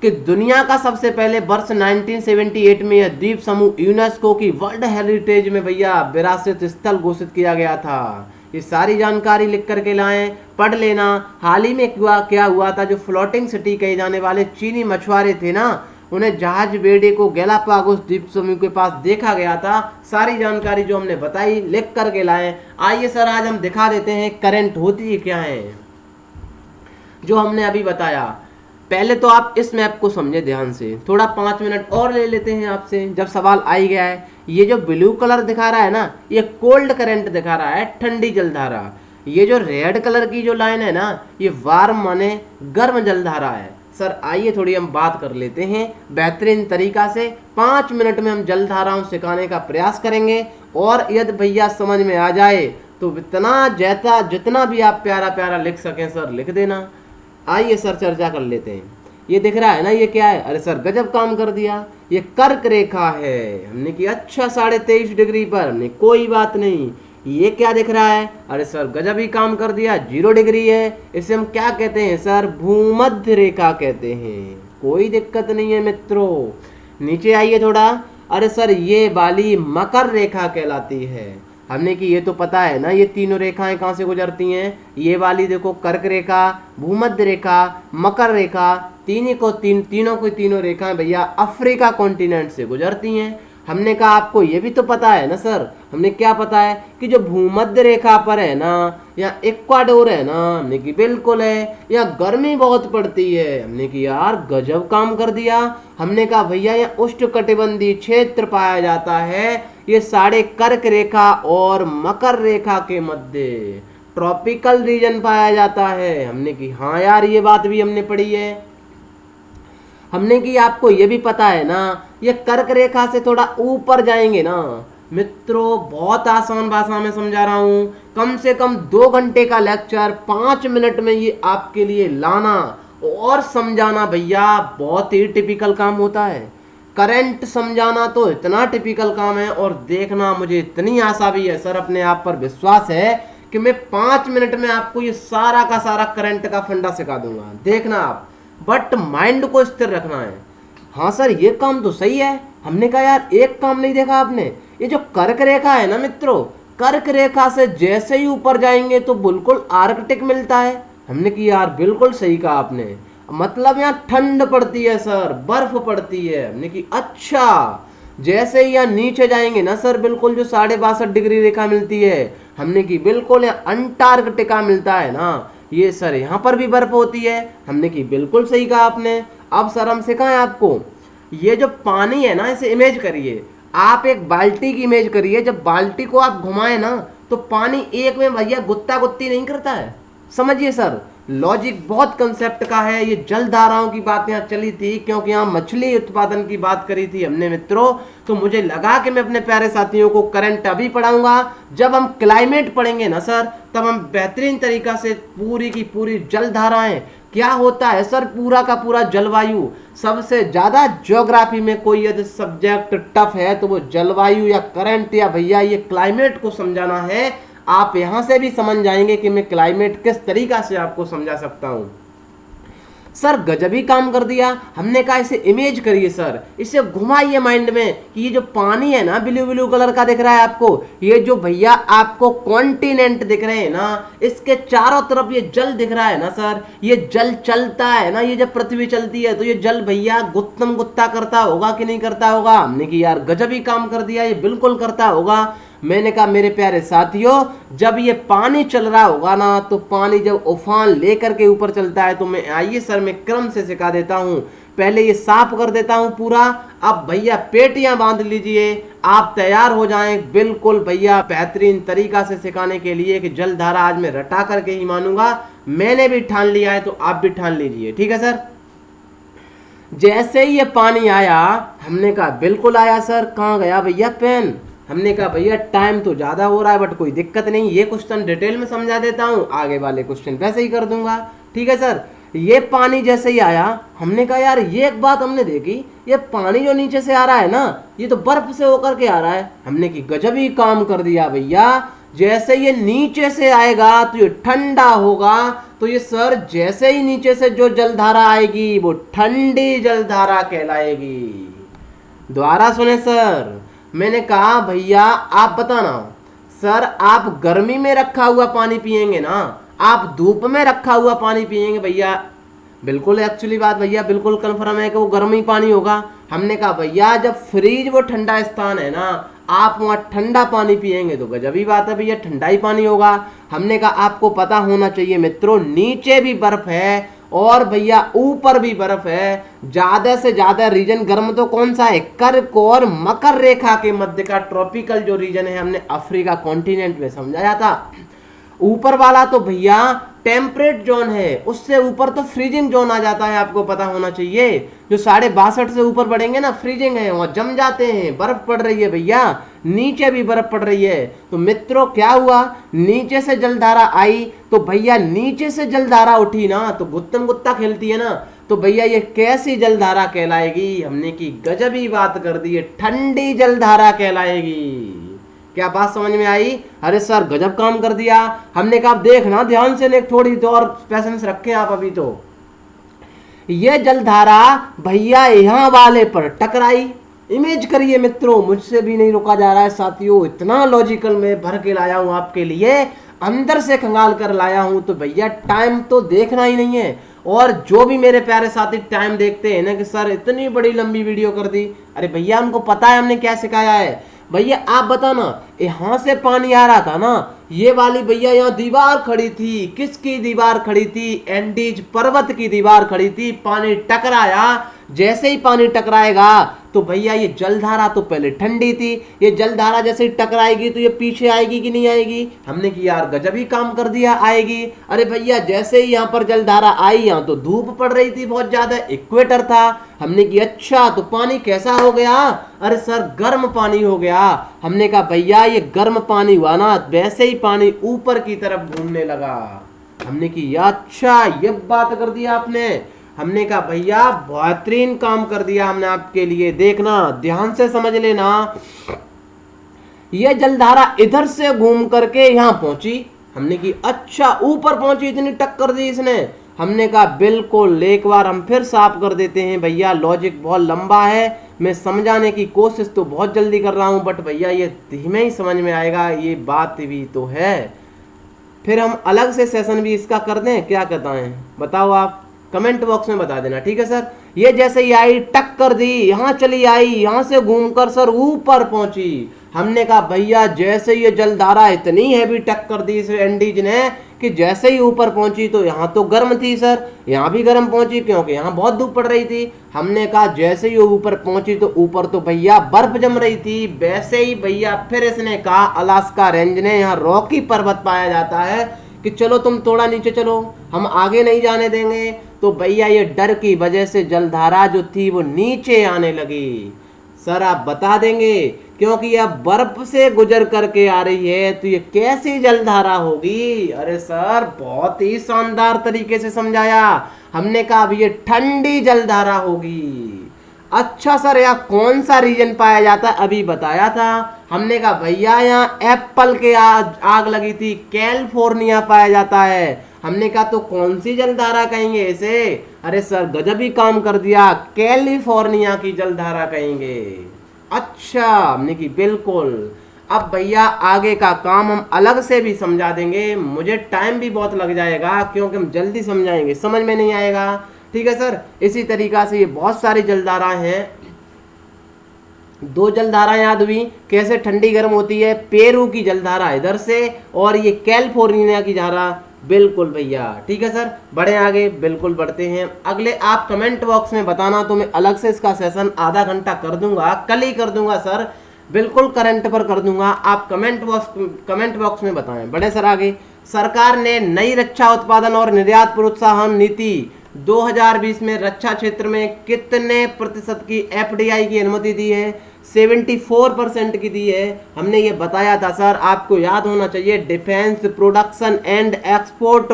[SPEAKER 1] कि दुनिया का सबसे पहले वर्ष 1978 में यह द्वीप समूह यूनेस्को की वर्ल्ड हेरिटेज में भैया विरासत स्थल घोषित किया गया था। ये सारी जानकारी लिख करके लाएं, पढ़ लेना। हाल ही में क्या हुआ था, जो फ्लोटिंग सिटी कहे जाने वाले चीनी मछुआरे थे ना, उन्हें जहाज बेड़े को गैलापागोस द्वीप समूह के पास देखा गया था। सारी जानकारी जो हमने बताई लिख करके लाएं। आइए सर आज हम दिखा देते हैं करंट होती है क्या है, जो हमने अभी बताया। पहले तो आप इस मैप को समझे ध्यान से, थोड़ा 5 मिनट और ले लेते हैं आपसे जब सवाल आ ही गया है। ये जो ब्लू कलर दिखा रहा है ना, ये कोल्ड करंट दिखा रहा है, ठंडी जलधारा। ये जो रेड कलर की जो लाइन है ना, ये वार्म माने गर्म जलधारा है। सर आइए थोड़ी हम बात कर लेते हैं बेहतरीन तरीका से। 5 मिनट में हम जलधाराओं सिखाने का प्रयास करेंगे, और यदि भैया समझ में आ जाए तो जितना भी आप प्यारा प्यारा लिख सकें सर लिख देना। आइए सर चर्चा कर लेते हैं। ये दिख रहा है ना, ये क्या है, अरे सर गजब काम कर दिया, ये कर्क रेखा है। हमने की अच्छा 23.5 डिग्री पर, हमने कोई बात नहीं। ये क्या दिख रहा है, अरे सर गजब ही काम कर दिया, 0 डिग्री है। इसे हम क्या कहते हैं सर, भूमध्य रेखा कहते हैं। कोई दिक्कत नहीं है मित्रों। नीचे आइए थोड़ा, अरे सर ये वाली मकर रेखा कहलाती है। हमने कि ये तो पता है ना, ये तीनों रेखाएं कहाँ से गुजरती हैं। ये वाली देखो कर्क रेखा, भूमध्य रेखा, मकर रेखा, तीनों की तीनों रेखाएं भैया अफ्रीका कॉन्टिनेंट से गुजरती हैं। हमने कहा आपको ये भी तो पता है ना सर, हमने क्या पता है कि जो भूमध्य रेखा पर है ना, या इक्वाडोर है ना, हमने की बिल्कुल है, या गर्मी बहुत पड़ती है। हमने की यार गजब काम कर दिया। हमने कहा भैया यहाँ उष्णकटिबंधीय क्षेत्र पाया जाता है, ये साढ़े कर्क रेखा और मकर रेखा के मध्य ट्रॉपिकल रीजन पाया जाता है। हमने की हाँ यार ये बात भी हमने पढ़ी है। हमने कि आपको ये भी पता है ना, ये कर्क रेखा से थोड़ा ऊपर जाएंगे ना मित्रों, बहुत आसान भाषा में समझा रहा हूं, कम से कम 2 घंटे का लेक्चर 5 मिनट में ये आपके लिए लाना और समझाना भैया बहुत ही टिपिकल काम होता है। करंट समझाना तो इतना टिपिकल काम है, और देखना मुझे इतनी आशा भी है सर, अपने आप पर विश्वास है कि मैं 5 मिनट में आपको ये सारा का सारा करंट का फंडा सिखा दूंगा। देखना आप, बट माइंड को स्थिर रखना है। हाँ सर ये काम तो सही है। हमने कहा यार एक काम नहीं देखा आपने, ये जो कर्क रेखा है ना मित्रों, कर्क रेखा से जैसे ही ऊपर जाएंगे तो बिल्कुल आर्कटिक मिलता है। हमने कि यार बिल्कुल सही कहा आपने, मतलब यहाँ ठंड पड़ती है सर, बर्फ पड़ती है। हमने कि अच्छा, जैसे ही यहाँ नीचे जाएंगे ना सर, बिल्कुल जो 62.5 डिग्री रेखा मिलती है, हमने कि बिल्कुल यहाँ अंटार्कटिका मिलता है ना, ये सर यहाँ पर भी बर्फ होती है। हमने की बिल्कुल सही कहा आपने। अब सर हम सिखाएं आपको, ये जो पानी है ना, इसे इमेज करिए आप, एक बाल्टी की इमेज करिए। जब बाल्टी को आप घुमाएं ना तो पानी एक में भैया गुत्ता गुत्ती नहीं करता है। समझिए सर, लॉजिक बहुत कंसेप्ट का है। ये जलधाराओं की बात यहाँ चली थी क्योंकि यहाँ मछली उत्पादन की बात करी थी हमने मित्रों, तो मुझे लगा कि मैं अपने प्यारे साथियों को करंट अभी पढ़ाऊंगा। जब हम क्लाइमेट पढ़ेंगे ना सर, तब हम बेहतरीन तरीका से पूरी की पूरी जलधाराएं क्या होता है सर, पूरा का पूरा जलवायु। सबसे ज्यादा ज्योग्राफी में कोई यदि सब्जेक्ट टफ है तो वो जलवायु या करंट या भैया ये क्लाइमेट को समझाना है। आप यहां से भी समझ जाएंगे कि मैं क्लाइमेट किस तरीका से आपको समझा सकता हूं। सर गजब ही काम कर दिया। हमने कहा इसे इमेज करिए सर, इसे घुमाइए माइंड में कि ये जो पानी है ना ब्लू ब्लू कलर का दिख रहा है आपको, ये जो भैया आपको कॉन्टिनेंट दिख रहे हैं ना, इसके चारों तरफ ये जल दिख रहा है ना सर, ये जल चलता है ना, ये जब पृथ्वी चलती है तो ये जल भैया गुत्तम गुत्ता करता होगा कि नहीं करता होगा। हमने कि यार गजब ही काम कर दिया, ये बिल्कुल करता होगा। मैंने कहा मेरे प्यारे साथियों, जब ये पानी चल रहा होगा ना, तो पानी जब उफान लेकर के ऊपर चलता है तो मैं आइए सर मैं क्रम से सिखा देता हूँ। पहले ये साफ कर देता हूँ पूरा। अब भैया पेटियां बांध लीजिए, आप तैयार हो जाएं बिल्कुल भैया बेहतरीन तरीका से सिखाने के लिए कि जलधारा आज मैं रटा करके ही मानूंगा। मैंने भी ठान लिया है तो आप भी ठान लीजिए, ठीक है सर। जैसे ही ये पानी आया, हमने कहा बिल्कुल आया सर, कहाँ गया भैया पेन। हमने कहा भैया टाइम तो ज़्यादा हो रहा है बट कोई दिक्कत नहीं, ये क्वेश्चन डिटेल में समझा देता हूँ, आगे वाले क्वेश्चन वैसे ही कर दूंगा, ठीक है सर। ये पानी जैसे ही आया, हमने कहा यार ये एक बात हमने देखी, ये पानी जो नीचे से आ रहा है ना, ये तो बर्फ से होकर के आ रहा है। हमने की गजब ही काम कर दिया भैया। जैसे ये नीचे से आएगा तो ये ठंडा होगा, तो ये सर जैसे ही नीचे से जो जलधारा आएगी वो ठंडी जलधारा कहलाएगी। दोबारा सुने सर, मैंने कहा भैया आप बताना सर, आप गर्मी में रखा हुआ पानी पिएंगे ना, आप धूप में रखा हुआ पानी पिएंगे भैया। बिल्कुल एक्चुअली बात भैया बिल्कुल कन्फर्म है कि वो गर्म ही पानी होगा। हमने कहा भैया जब फ्रिज वो ठंडा स्थान है ना, आप वहाँ ठंडा पानी पिएंगे तो गजब ही बात है भैया, ठंडा ही पानी होगा। हमने कहा आपको पता होना चाहिए मित्रों, नीचे भी बर्फ है और भैया ऊपर भी बर्फ है। ज्यादा से ज्यादा रीजन गर्म तो कौन सा है, कर्क और मकर रेखा के मध्य का ट्रॉपिकल जो रीजन है, हमने अफ्रीका कॉन्टिनेंट में समझाया था। ऊपर वाला तो भैया टेम्परेट जोन है, उससे ऊपर तो फ्रीजिंग जोन आ जाता है, आपको पता होना चाहिए। जो 62.5 से ऊपर बढ़ेंगे ना, फ्रीजिंग है, वहां जम जाते हैं, बर्फ पड़ रही है भैया, नीचे भी बर्फ पड़ रही है। तो मित्रों क्या हुआ, नीचे से जलधारा आई तो भैया नीचे से जलधारा उठी ना, तो गुत्तम गुत्ता खेलती है ना, तो भैया ये कैसी जलधारा कहलाएगी। हमने की गजब ही बात कर दी है, ठंडी जलधारा कहलाएगी। क्या बात समझ में आई। अरे सर गजब काम कर दिया। हमने कहा आप देखना ध्यान से, ने थोड़ी तो और पेशेंस रखें आप अभी। तो ये जलधारा भैया यहाँ वाले पर टकराई। इमेज करिए मित्रों, मुझसे भी नहीं रोका जा रहा है साथियों, इतना लॉजिकल में भर के लाया हूं आपके लिए, अंदर से खंगाल कर लाया हूं। तो भैया टाइम तो देखना ही नहीं है। और जो भी मेरे प्यारे साथी टाइम देखते हैं ना कि सर इतनी बड़ी लंबी वीडियो कर दी, अरे भैया उनको पता है हमने क्या सिखाया है। भैया आप बताना, यहाँ से पानी आ रहा था ना, ये वाली भैया यहाँ दीवार खड़ी थी, किसकी दीवार खड़ी थी, एंडीज पर्वत की दीवार खड़ी थी। पानी टकराया, जैसे ही पानी टकराएगा तो भैया ये जलधारा तो पहले ठंडी थी, ये जलधारा जैसे ही टकराएगी तो ये पीछे आएगी कि नहीं आएगी। हमने कि यार गजब ही काम कर दिया, आएगी। अरे भैया जैसे ही यहाँ पर जलधारा आई, यहाँ तो धूप पड़ रही थी बहुत ज्यादा, इक्वेटर था। हमने कि अच्छा तो पानी कैसा हो गया, अरे सर गर्म पानी हो गया। हमने कहा भैया ये गर्म पानी हुआ ना, वैसे ही पानी ऊपर की तरफ घूमने लगा। हमने कि अच्छा ये बात कर दिया आपने। हमने कहा भैया बेहतरीन काम कर दिया हमने आपके लिए, देखना ध्यान से समझ लेना। ये जलधारा इधर से घूम करके यहां पहुंची। हमने की अच्छा ऊपर पहुंची, इतनी टक्कर दी इसने। हमने कहा बिल्कुल, एक बार हम फिर साफ कर देते हैं भैया, लॉजिक बहुत लंबा है, मैं समझाने की कोशिश तो बहुत जल्दी कर रहा हूं, बट भैया ये धीमे ही समझ में आएगा, ये बात भी तो है। फिर हम अलग से सेशन भी इसका कर दें, क्या कहता है बताओ आप, कमेंट बॉक्स में बता देना, ठीक है सर। ये जैसे ही आई टक्कर दी, यहाँ चली आई, यहाँ से घूमकर सर ऊपर पहुंची। हमने कहा भैया जैसे ये जलधारा इतनी हैवी टक्कर दी इस एंडीज ने कि जैसे ही ऊपर पहुंची तो यहाँ तो गर्म थी सर, यहाँ भी गर्म पहुंची क्योंकि यहाँ बहुत धूप पड़ रही थी। हमने कहा जैसे ही ऊपर पहुंची तो ऊपर तो भैया बर्फ जम रही थी। वैसे ही भैया फिर इसने कहा, अलास्का रेंज ने यहाँ रॉकी पर्वत पाया जाता है कि चलो तुम थोड़ा नीचे चलो, हम आगे नहीं जाने देंगे। तो भैया ये डर की वजह से जलधारा जो थी वो नीचे आने लगी। सर आप बता देंगे, क्योंकि यह बर्फ से गुजर करके आ रही है तो ये कैसी जलधारा होगी। अरे सर बहुत ही शानदार तरीके से समझाया। हमने कहा अब ये ठंडी जलधारा होगी। अच्छा सर यहाँ कौन सा रीजन पाया जाता है, अभी बताया था। हमने कहा भैया यहाँ एप्पल के आग लगी थी, कैलिफोर्निया पाया जाता है। हमने कहा तो कौन सी जलधारा कहेंगे इसे? अरे सर गजब ही काम कर दिया, कैलिफोर्निया की जलधारा कहेंगे। अच्छा, हमने की बिल्कुल। अब भैया आगे का काम हम अलग से भी समझा देंगे, मुझे टाइम भी बहुत लग जाएगा क्योंकि हम जल्दी समझाएंगे, समझ में नहीं आएगा। ठीक है सर। इसी तरीका से ये बहुत सारी जलधाराएं हैं। दो जलधारा याद हुई कैसे ठंडी गर्म होती है, पेरू की जलधारा इधर से और ये कैलिफोर्निया की धारा। बिल्कुल भैया, ठीक है सर। बढ़े आगे, बिल्कुल बढ़ते हैं अगले। आप कमेंट बॉक्स में बताना तो मैं अलग से इसका सेशन आधा घंटा कर दूंगा, कल ही कर दूंगा सर, बिल्कुल करंट पर कर दूंगा। आप कमेंट बॉक्स में बताएं। बढ़े सर आगे। सरकार ने नई रक्षा उत्पादन और निर्यात प्रोत्साहन नीति 2020 में रक्षा क्षेत्र में कितने प्रतिशत की एफडीआई की अनुमति दी है? 74% की दी है। हमने ये बताया था सर, आपको याद होना चाहिए, defence production and export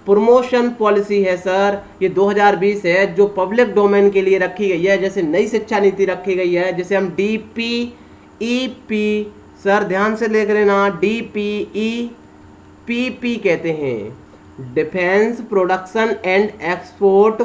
[SPEAKER 1] promotion policy है सर, ये 2020 है जो पब्लिक डोमेन के लिए रखी गई है। जैसे नई शिक्षा नीति रखी गई है, जैसे हम DPEP सर ध्यान से देख लेना, DPEPP कहते हैं, defence production and export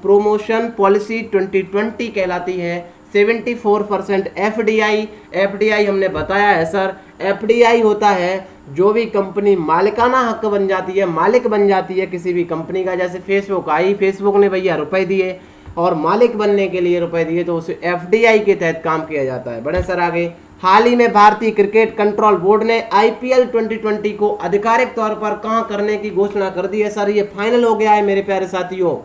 [SPEAKER 1] promotion policy 2020 कहलाती है। 74% एफडीआई हमने बताया है सर। एफडीआई होता है जो भी कंपनी मालिकाना हक बन जाती है, मालिक बन जाती है किसी भी कंपनी का, जैसे फेसबुक आई, फेसबुक ने भैया रुपए दिए और मालिक बनने के लिए रुपए दिए, तो उसे एफडीआई के तहत काम किया जाता है। बड़े सर आगे। हाल ही में भारतीय क्रिकेट कंट्रोल बोर्ड ने आईपीएल 2020 को आधिकारिक तौर पर कहां करने की घोषणा कर दी है सर? ये फाइनल हो गया है मेरे प्यारे साथियों।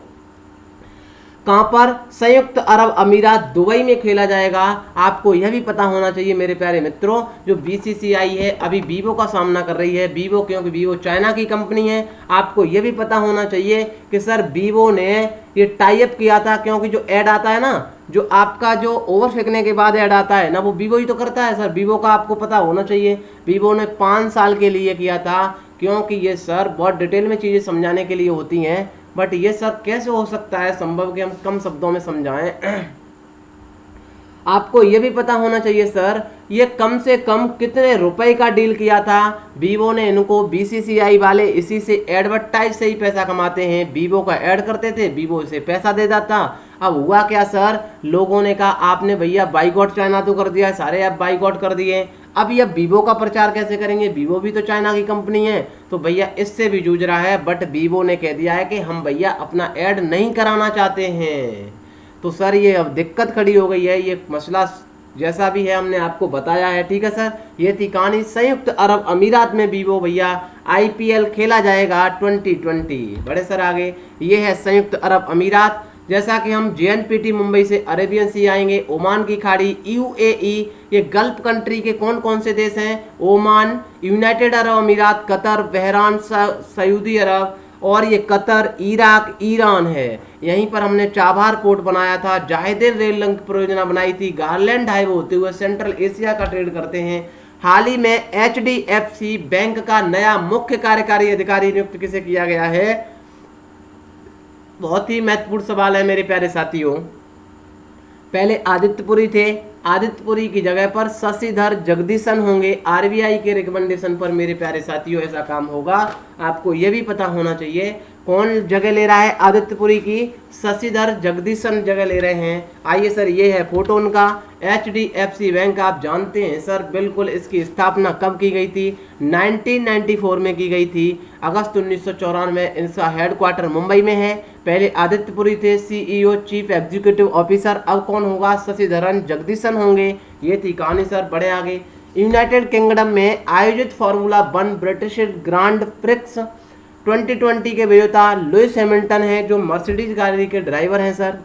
[SPEAKER 1] कहां पर? संयुक्त अरब अमीरात दुबई में खेला जाएगा। आपको यह भी पता होना चाहिए मेरे प्यारे मित्रों, जो बीसीसीआई है अभी वीवो का सामना कर रही है, वीवो क्योंकि वीवो चाइना की कंपनी है। आपको यह भी पता होना चाहिए कि सर वीवो ने ये टाई अप किया था, क्योंकि जो ऐड आता है ना, जो आपका जो ओवर फेंकने के बाद ऐड आता है ना, वो वीवो ही तो करता है सर। वीवो का आपको पता होना चाहिए, वीवो ने 5 साल के लिए किया था, क्योंकि ये सर बहुत डिटेल में चीज़ें समझाने के लिए होती हैं, बट ये सर कैसे हो सकता है संभव कि हम कम शब्दों में समझाएं। आपको ये भी पता होना चाहिए सर, ये कम से कम कितने रुपए का डील किया था वीवो ने इनको। बीसीसीआई वाले इसी से एडवर्टाइज से ही पैसा कमाते हैं, वीवो का ऐड करते थे, वीवो से पैसा दे देता। अब हुआ क्या सर, लोगों ने कहा आपने भैया बाइकआउट चाइना तो कर दिया, सारे ऐप बाइकआउट कर दिए, अब ये वीवो का प्रचार कैसे करेंगे? वीवो भी तो चाइना की कंपनी है, तो भैया इससे भी जूझ रहा है। बट वीवो ने कह दिया है कि हम भैया अपना ऐड नहीं कराना चाहते हैं। तो सर ये अब दिक्कत खड़ी हो गई है, ये मसला जैसा भी है हमने आपको बताया है। ठीक है सर, ये थी कहानी। संयुक्त अरब अमीरात में वीवो भैया आईपीएल खेला जाएगा 2020। बड़े सर आगे। ये है संयुक्त अरब अमीरात। जैसा कि हम JNPT मुंबई से अरेबियन सी आएंगे, ओमान की खाड़ी, UAE, ये गल्फ कंट्री के कौन कौन से देश हैं? ओमान, यूनाइटेड अरब अमीरात, कतर, बहरान, सऊदी अरब, और ये कतर, इराक, ईरान है। यहीं पर हमने चाबहार पोर्ट बनाया था, जाहिदेर रेल लिंक परियोजना बनाई थी, गारलैंड हाईवे होते हुए सेंट्रल एशिया का ट्रेड करते हैं। हाल ही में HDFC बैंक का नया मुख्य कार्यकारी अधिकारी नियुक्त किसे किया गया है? बहुत ही महत्वपूर्ण सवाल है मेरे प्यारे साथियों। पहले आदित्यपुरी थे, आदित्यपुरी की जगह पर शशिधर जगदीशन होंगे। RBI के रिकमेंडेशन पर मेरे प्यारे साथियों ऐसा काम होगा। आपको यह भी पता होना चाहिए कौन जगह ले रहा है आदित्यपुरी की? शशिधर जगदीशन जगह ले रहे हैं। आइए सर, ये है फोटो उनका। HDFC बैंक आप जानते हैं सर, बिल्कुल इसकी स्थापना कब की गई थी? 1994 में की गई थी, अगस्त 1994 में। इसका हेडक्वार्टर मुंबई में है। पहले आदित्यपुरी थे CEO, चीफ एग्जीक्यूटिव ऑफिसर। अब कौन होगा? शशिधरन जगदीशन होंगे। ये थी कहानी सर। बड़े आगे। यूनाइटेड किंगडम में आयोजित फार्मूला 1 ब्रिटिश ग्रांड प्रिक्स 2020 के विजेता लुइस हैमिल्टन है, जो मर्सिडीज गाड़ी के ड्राइवर हैं सर।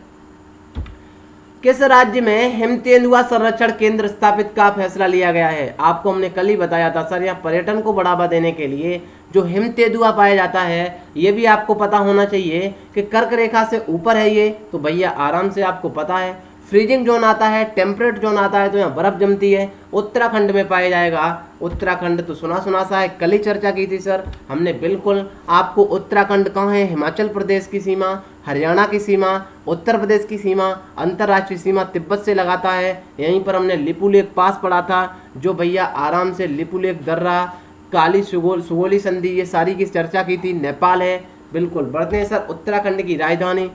[SPEAKER 1] किस राज्य में हिमतेंदुआ संरक्षण केंद्र स्थापित का फैसला लिया गया है? आपको हमने कल ही बताया था सर, यहाँ पर्यटन को बढ़ावा देने के लिए जो हिमतेंदुआ पाया जाता है, ये भी आपको पता होना चाहिए कि कर्क रेखा से ऊपर है ये, तो भैया आराम से आपको पता है। फ्रीजिंग जोन आता है, टेम्परेट जोन आता है, तो यहाँ बर्फ जमती है, उत्तराखंड में पाया जाएगा। उत्तराखंड तो सुना सुना सा है, कल ही चर्चा की थी सर हमने। बिल्कुल आपको उत्तराखंड कहाँ है? हिमाचल प्रदेश की सीमा, हरियाणा की सीमा, उत्तर प्रदेश की सीमा, अंतर्राष्ट्रीय सीमा तिब्बत से लगाता है। यहीं पर हमने लिपुलेख पास पढ़ा था, जो भैया आराम से लिपुलेख दर्रा काली सुगोली संधि, ये सारी की चर्चा की थी। नेपाल है, बिल्कुल। बढ़ते हैं सर, उत्तराखंड की राजधानी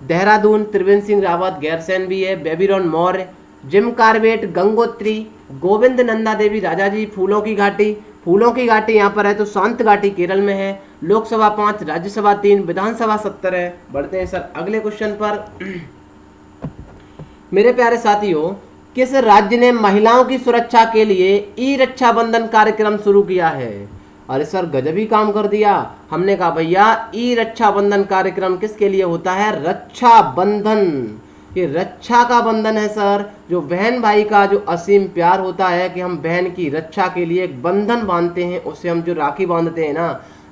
[SPEAKER 1] देहरादून, त्रिवेंद्र सिंह रावत, गैरसैन भी है, बेबीलोन मौर्य, जिम कार्बेट, गंगोत्री, गोविंद नंदा देवी, राजाजी, फूलों की घाटी यहाँ पर है तो शांत घाटी केरल में है। लोकसभा 5, राज्यसभा 3, विधानसभा 70 है। बढ़ते हैं सर अगले क्वेश्चन पर। मेरे प्यारे साथियों, किस राज्य ने महिलाओं की सुरक्षा के लिए ई रक्षाबंधन कार्यक्रम शुरू किया है? अरे सर गजब ही काम कर दिया। हमने कहा भैया ई रक्षाबंधन कार्यक्रम किसके लिए होता है? रक्षाबंधन। ये रक्षा का बंधन है सर, जो बहन भाई का जो असीम प्यार होता है कि हम बहन की रक्षा के लिए एक बंधन बांधते हैं, उससे हम जो राखी बांधते हैं ना,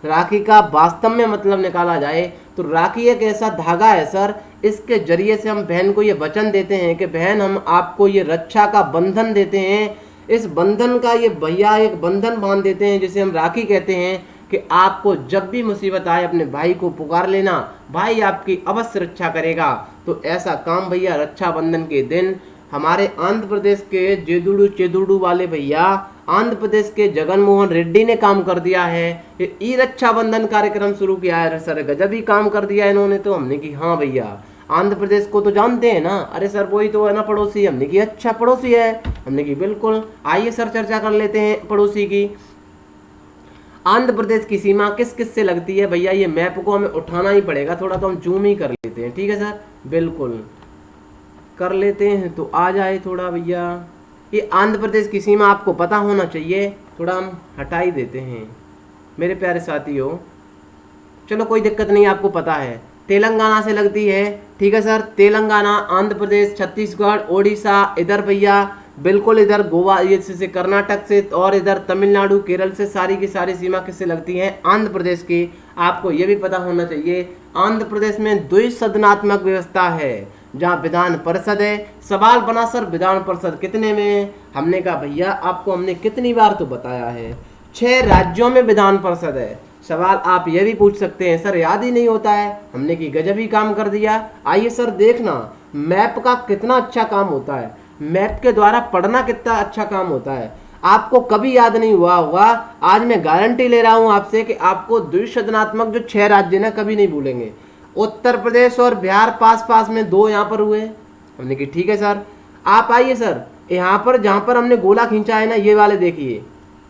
[SPEAKER 1] राखी का वास्तव में मतलब निकाला जाए तो राखी एक ऐसा धागा है सर, इसके जरिए से हम बहन को ये वचन देते हैं कि बहन हम आपको ये रक्षा का बंधन देते हैं। इस बंधन का ये भैया एक बंधन बांध देते हैं जिसे हम राखी कहते हैं कि आपको जब भी मुसीबत आए अपने भाई को पुकार लेना, भाई आपकी अवश्य रक्षा करेगा। तो ऐसा काम भैया रक्षाबंधन के दिन हमारे आंध्र प्रदेश के चेदुडू वाले भैया, आंध्र प्रदेश के जगन मोहन रेड्डी ने काम कर दिया है। ये ई रक्षाबंधन कार्यक्रम शुरू किया है सर, गजब ही काम कर दिया इन्होंने। तो हमने की हाँ भैया आंध्र प्रदेश को तो जानते हैं ना, अरे सर वही तो है ना पड़ोसी। हमने की अच्छा पड़ोसी है, हमने की बिल्कुल। आइए सर चर्चा कर लेते हैं पड़ोसी की। आंध्र प्रदेश की सीमा किस किस से लगती है भैया? ये मैप को हमें उठाना ही पड़ेगा थोड़ा, तो हम जूम ही कर लेते हैं। ठीक है सर, बिल्कुल कर लेते हैं। तो आ जाए थोड़ा भैया, ये आंध्र प्रदेश की सीमा आपको पता होना चाहिए, थोड़ा हम हटा ही देते हैं मेरे प्यारे साथियों। चलो कोई दिक्कत नहीं, आपको पता है तेलंगाना से लगती है। ठीक है सर, तेलंगाना, आंध्र प्रदेश, छत्तीसगढ़, ओडिशा, इधर भैया बिल्कुल इधर गोवा, ये से कर्नाटक से, और इधर तमिलनाडु, केरल से, सारी की सारी सीमा किससे लगती है? आंध्र प्रदेश की। आपको ये भी पता होना चाहिए आंध्र प्रदेश में द्विसदनात्मक व्यवस्था है, जहाँ विधान परिषद है। सवाल बना सर विधान परिषद कितने में है? हमने कहा भैया आपको हमने कितनी बार तो बताया है, 6 राज्यों में विधान परिषद है। सवाल आप ये भी पूछ सकते हैं सर याद ही नहीं होता है। हमने की गजब ही काम कर दिया। आइए सर देखना मैप का कितना अच्छा काम होता है, मैप के द्वारा पढ़ना कितना अच्छा काम होता है। आपको कभी याद नहीं हुआ होगा, आज मैं गारंटी ले रहा हूं आपसे कि आपको द्विसदनात्मक जो 6 राज्य ना कभी नहीं भूलेंगे। उत्तर प्रदेश और बिहार पास पास में 2 यहाँ पर हुए। हमने की ठीक है सर। आप आइए सर, यहाँ पर जहाँ पर हमने गोला खींचा है ना, ये वाले देखिए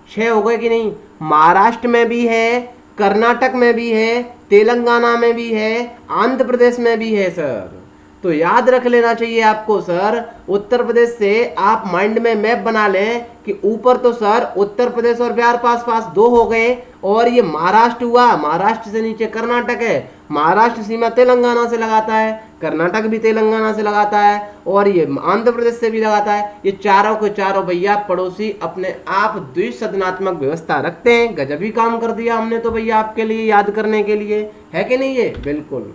[SPEAKER 1] 6 हो गए कि नहीं? महाराष्ट्र में भी है, कर्नाटक में भी है, तेलंगाना में भी है, आंध्र प्रदेश में भी है सर। तो याद रख लेना चाहिए आपको सर। उत्तर प्रदेश से आप माइंड में मैप बना लें कि ऊपर तो सर उत्तर प्रदेश और बिहार पास पास 2 हो गए, और ये महाराष्ट्र हुआ, महाराष्ट्र से नीचे कर्नाटक है, महाराष्ट्र सीमा तेलंगाना से लगाता है, कर्नाटक भी तेलंगाना से लगाता है, और ये आंध्र प्रदेश से भी लगाता है। ये चारों के चारों भैया पड़ोसी अपने आप द्विसदनात्मक व्यवस्था रखते हैं। गजब ही काम कर दिया हमने तो भैया आपके लिए याद करने के लिए, है कि नहीं? ये बिल्कुल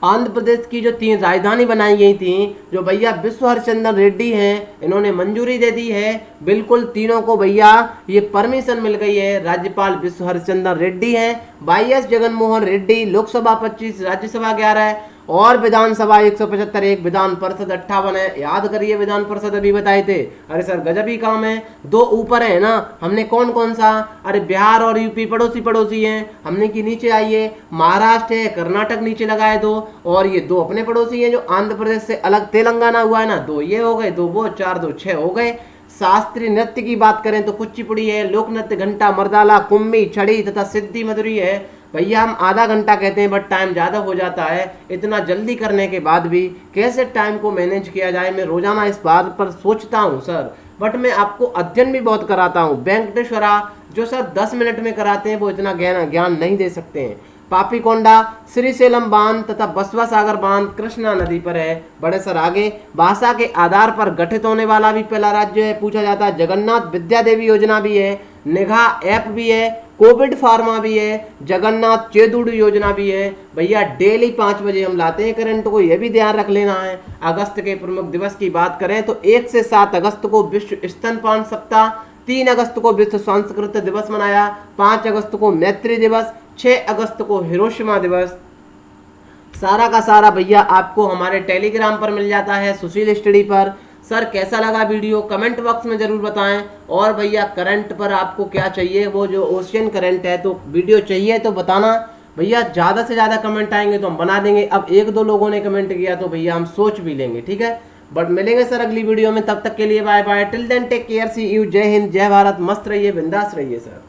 [SPEAKER 1] आंध्र प्रदेश की जो 3 राजधानी बनाई गई थी, जो भैया विश्व हरिचंद्र रेड्डी हैं, इन्होंने मंजूरी दे दी है। बिल्कुल तीनों को भैया ये परमिशन मिल गई है। राज्यपाल विश्व हरिचंद्र रेड्डी हैं, वाईएस जगन मोहन रेड्डी, लोकसभा 25, राज्यसभा 11 और विधानसभा 175, एक विधान परिषद 58 है। याद करिए विधान परिषद अभी बताए थे। अरे सर गजब ही काम है। 2 ऊपर है ना, हमने कौन कौन सा? अरे बिहार और यूपी पड़ोसी हैं। हमने की नीचे आइए महाराष्ट्र है, कर्नाटक नीचे लगाए 2, और ये 2 अपने पड़ोसी हैं जो आंध्र प्रदेश से अलग तेलंगाना हुआ है ना, 2 ये हो गए, 2 वो, 4 2 6 हो गए। शास्त्रीय नृत्य की बात करें तो कुचिपुड़ी है, लोक नृत्य घंटा, मर्दाला, कुम्मी, छड़ी तथा सिद्धि मधुरी है। भैया हम आधा घंटा कहते हैं बट टाइम ज़्यादा हो जाता है। इतना जल्दी करने के बाद भी कैसे टाइम को मैनेज किया जाए, मैं रोजाना इस बात पर सोचता हूँ सर। बट मैं आपको अध्ययन भी बहुत कराता हूँ। वेंकटेश्वरा जो सर 10 मिनट में कराते हैं वो इतना ज्ञान नहीं दे सकते हैं। पापीकोंडा, श्रीशैलम बांध तथा बसवा सागर बांध कृष्णा नदी पर है। बड़े सर आगे भाषा के आधार पर गठित होने वाला भी पहला राज्य है, पूछा जाता है। जगन्नाथ विद्या देवी योजना भी है, निगाह ऐप भी है, कोविड फार्मा भी है, जगन्नाथ चेदुड़ योजना भी है। भैया डेली 5 बजे हम लाते हैं करंट को, यह भी ध्यान रख लेना है। अगस्त के प्रमुख दिवस की बात करें तो 1 से 7 अगस्त को विश्व स्तनपान सप्ताह, 3 अगस्त को विश्व सांस्कृतिक दिवस मनाया, 5 अगस्त को मैत्री दिवस, 6 अगस्त को हिरोशिमा दिवस। सारा का सारा भैया आपको हमारे टेलीग्राम पर मिल जाता है, सुशील स्टडी पर। सर कैसा लगा वीडियो कमेंट बॉक्स में ज़रूर बताएं। और भैया करंट पर आपको क्या चाहिए, वो जो ओशियन करंट है तो वीडियो चाहिए तो बताना भैया, ज़्यादा से ज़्यादा कमेंट आएंगे तो हम बना देंगे। अब एक दो लोगों ने कमेंट किया तो भैया हम सोच भी लेंगे, ठीक है। बट मिलेंगे सर अगली वीडियो में, तब तक के लिए bye bye, till then take care, see you, जय हिंद, जय भारत, मस्त रहिए, बिंदास रहिए सर।